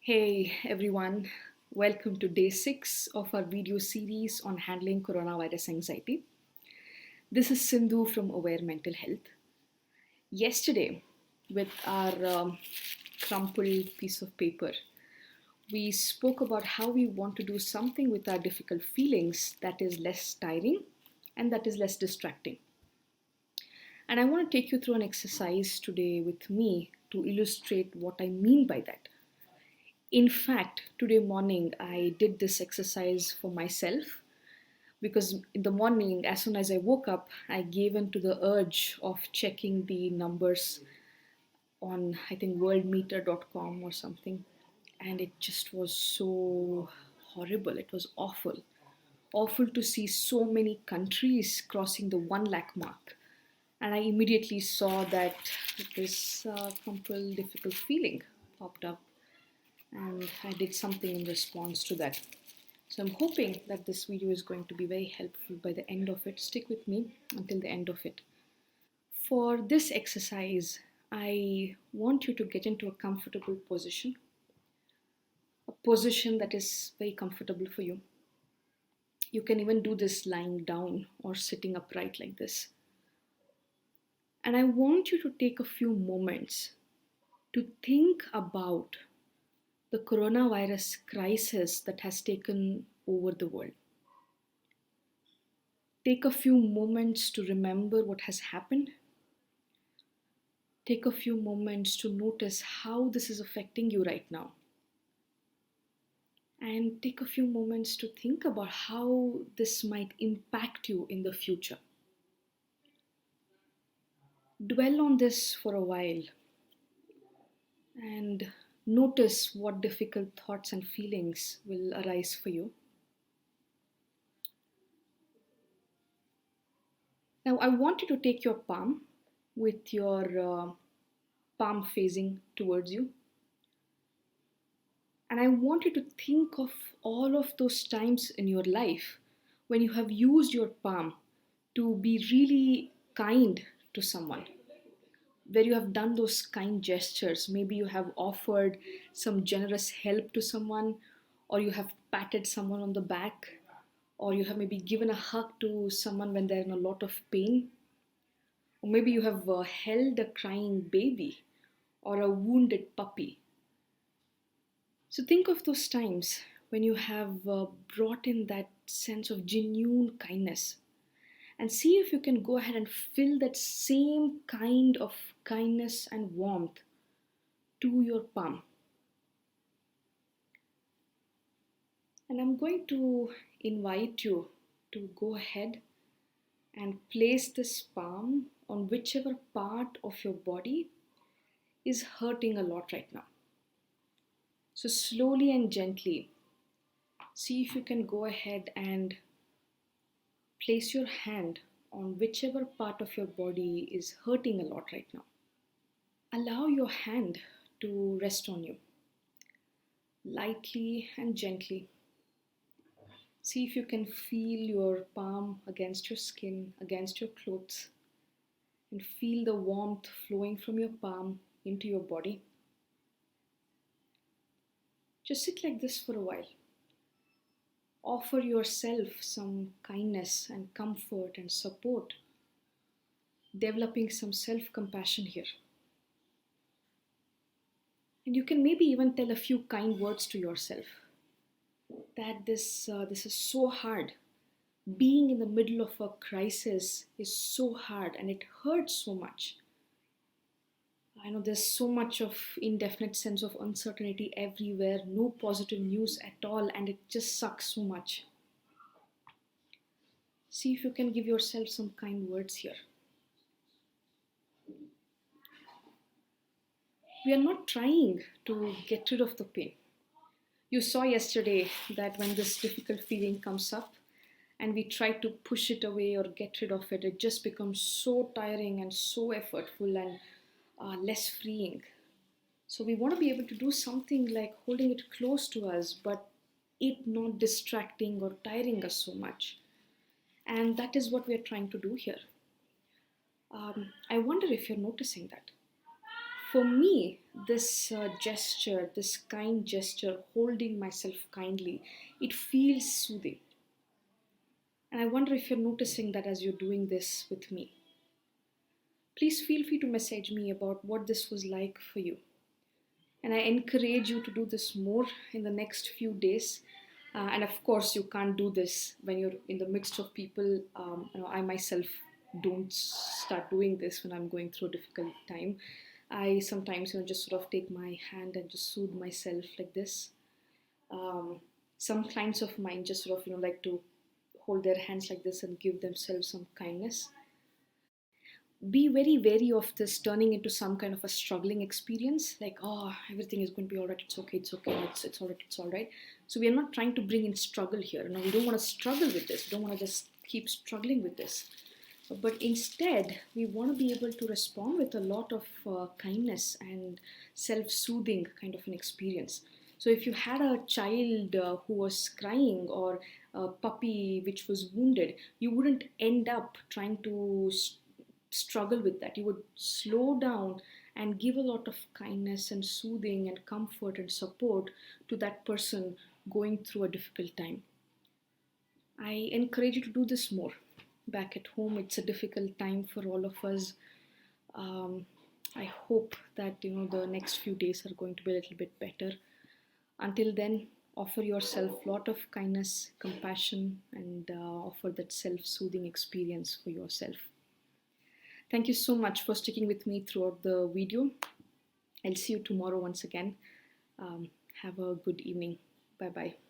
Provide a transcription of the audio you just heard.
Hey everyone, welcome to day 6 of our video series on handling coronavirus anxiety. This is Sindhu from Aware Mental Health. Yesterday, with our crumpled piece of paper, we spoke about how we want to do something with our difficult feelings that is less tiring and that is less distracting. And I want to take you through an exercise today with me to illustrate what I mean by that. In fact, today morning I did this exercise for myself because in the morning, as soon as I woke up, I gave in to the urge of checking the numbers on, I think, worldmeter.com or something. And it just was so horrible. It was awful. Awful to see so many countries crossing the 1 lakh mark. And I immediately saw that this crumpled, difficult feeling popped up and I did something in response to that. So I'm hoping that this video is going to be very helpful by the end of it. Stick with me until the end of it. For this exercise, I want you to get into a comfortable position, a position that is very comfortable for you. You can even do this lying down or sitting upright like this. And I want you to take a few moments to think about the coronavirus crisis that has taken over the world. Take a few moments to remember what has happened. Take a few moments to notice how this is affecting you right now. And take a few moments to think about how this might impact you in the future. Dwell on this for a while and notice what difficult thoughts and feelings will arise for you. Now, I want you to take your palm with your palm facing towards you. And I want you to think of all of those times in your life when you have used your palm to be really kind to someone, where you have done those kind gestures. Maybe you have offered some generous help to someone, or you have patted someone on the back, or you have maybe given a hug to someone when they're in a lot of pain, or maybe you have held a crying baby or a wounded puppy. So think of those times when you have brought in that sense of genuine kindness and see if you can go ahead and fill that same kind of kindness and warmth to your palm. And I'm going to invite you to go ahead and place this palm on whichever part of your body is hurting a lot right now. So slowly and gently, see if you can go ahead and place your hand on whichever part of your body is hurting a lot right now. Allow your hand to rest on you, lightly and gently. See if you can feel your palm against your skin, against your clothes, and feel the warmth flowing from your palm into your body. Just sit like this for a while. Offer yourself some kindness and comfort and support, developing some self-compassion here. And you can maybe even tell a few kind words to yourself that this is so hard. Being in the middle of a crisis is so hard and it hurts so much. I know there's so much of indefinite sense of uncertainty everywhere, no positive news at all, and it just sucks so much. See if you can give yourself some kind words here. We are not trying to get rid of the pain. You saw yesterday that when this difficult feeling comes up and we try to push it away or get rid of it, it just becomes so tiring and so effortful and less freeing. So we want to be able to do something like holding it close to us, but it not distracting or tiring us so much. And that is what we are trying to do here. I wonder if you're noticing that. For me, this gesture, this kind gesture, holding myself kindly, it feels soothing. And I wonder if you're noticing that as you're doing this with me. Please feel free to message me about what this was like for you. And I encourage you to do this more in the next few days. And of course, you can't do this when you're in the midst of people. I myself don't start doing this when I'm going through a difficult time. I sometimes, just sort of take my hand and just soothe myself like this. Um, some clients of mine just sort of, like to hold their hands like this and give themselves some kindness. Be very wary of this turning into some kind of a struggling experience, like, oh, everything is going to be all right, it's okay, it's all right, it's all right. So we are not trying to bring in struggle here. We don't want to struggle with this, we don't want to just keep struggling with this, but instead we want to be able to respond with a lot of kindness and self-soothing kind of an experience. So if you had a child who was crying, or a puppy which was wounded, you wouldn't end up trying to struggle with that. You would slow down and give a lot of kindness and soothing and comfort and support to that person going through a difficult time. I encourage you to do this more. Back at home, it's a difficult time for all of us. Um, I hope that the next few days are going to be a little bit better. Until then, offer yourself a lot of kindness, compassion, and offer that self-soothing experience for yourself. Thank you so much for sticking with me throughout the video. I'll see you tomorrow once again. Have a good evening. Bye bye.